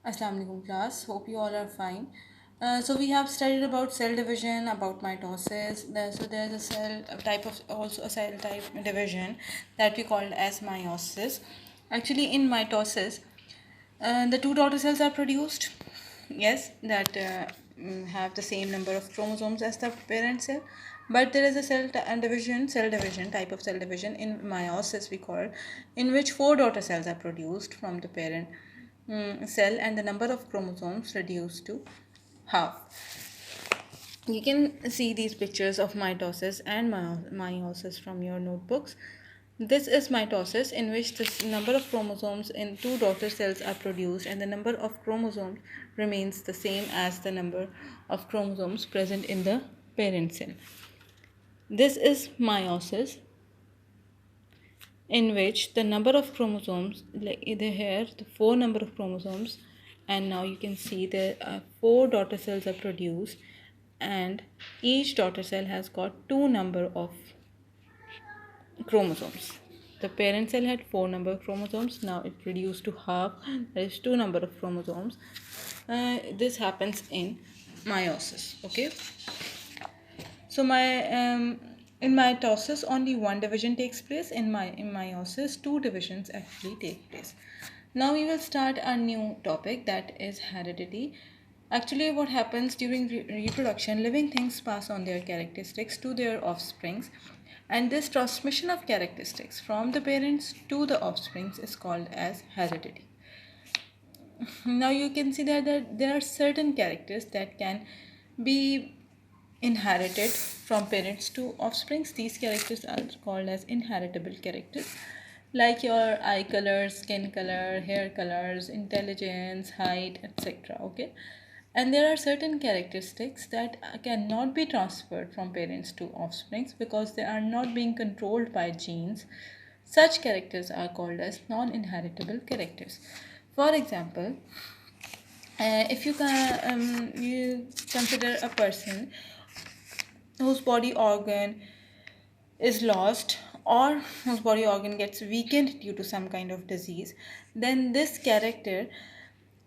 Assalamu alaikum class. Hope you all are fine. So we have studied about cell division, about mitosis. So there's a cell a type of also a cell type division that we called as meiosis. Actually, in mitosis, the two daughter cells are produced. Yes, that have the same number of chromosomes as the parent cell. But there is a cell division type of cell division in meiosis we call, in which four daughter cells are produced from the parent cell and the number of chromosomes reduced to half. You can see these pictures of mitosis and meiosis from your notebooks. This is mitosis, in which the number of chromosomes in two daughter cells are produced and the number of chromosomes remains the same as the number of chromosomes present in the parent cell. This is meiosis, in which the number of chromosomes, like either here the four number of chromosomes, and now you can see there are four daughter cells are produced, and each daughter cell has got two number of chromosomes. The parent cell had four number of chromosomes, now it reduced to half, there is two number of chromosomes. This happens in meiosis. Okay, so in mitosis only one division takes place. In meiosis two divisions actually take place. Now we will start a new topic, that is heredity. Actually, what happens during reproduction, living things pass on their characteristics to their offsprings, and this transmission of characteristics from the parents to the offsprings is called as heredity. Now you can see that there are certain characters that can be inherited from parents to offsprings. These characters are called as inheritable characters, like your eye color, skin color, hair colors, intelligence, height, etc. Okay, and there are certain characteristics that cannot be transferred from parents to offsprings because they are not being controlled by genes. Such characters are called as non-inheritable characters. For example, if you consider a person whose body organ is lost or whose body organ gets weakened due to some kind of disease, then this character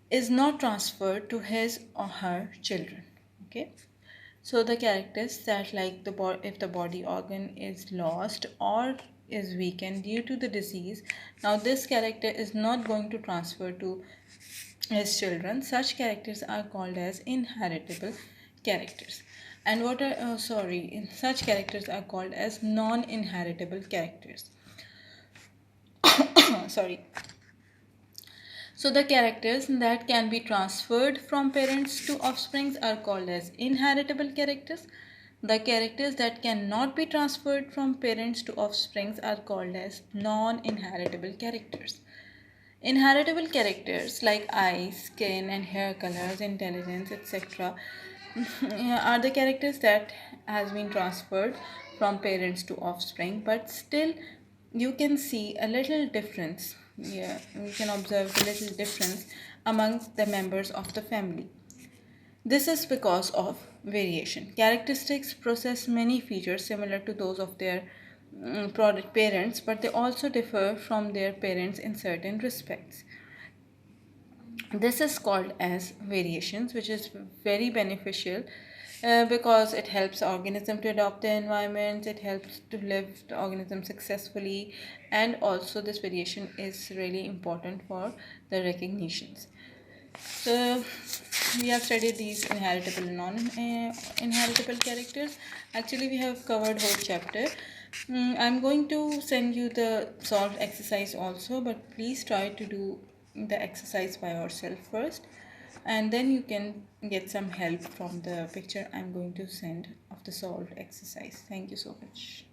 is not transferred to his or her children. Okay, so the characters that, like if the body organ is lost or is weakened due to the disease, now this character is not going to transfer to his children. Such characters are called as inheritable characters. And such characters are called as non-inheritable characters. Sorry. So the characters that can be transferred from parents to offsprings are called as inheritable characters. The characters that cannot be transferred from parents to offsprings are called as non-inheritable characters. Inheritable characters like eyes, skin, and hair colors, intelligence, etc. are the characters that has been transferred from parents to offspring, but still you can see a little difference. Yeah, you can observe the little difference among the members of the family. This is because of variation. Characteristics possess many features similar to those of their product parents, but they also differ from their parents in certain respects. This is called as variations, which is very beneficial because it helps the organism to adopt the environment, it helps to live the organism successfully, and also this variation is really important for the recognitions. So we have studied these inheritable and non-inheritable characters. Actually, we have covered whole chapter. I'm going to send you the solved exercise also, but please try to do the exercise by yourself first, and then you can get some help from the picture I'm going to send of the solved exercise. Thank you so much.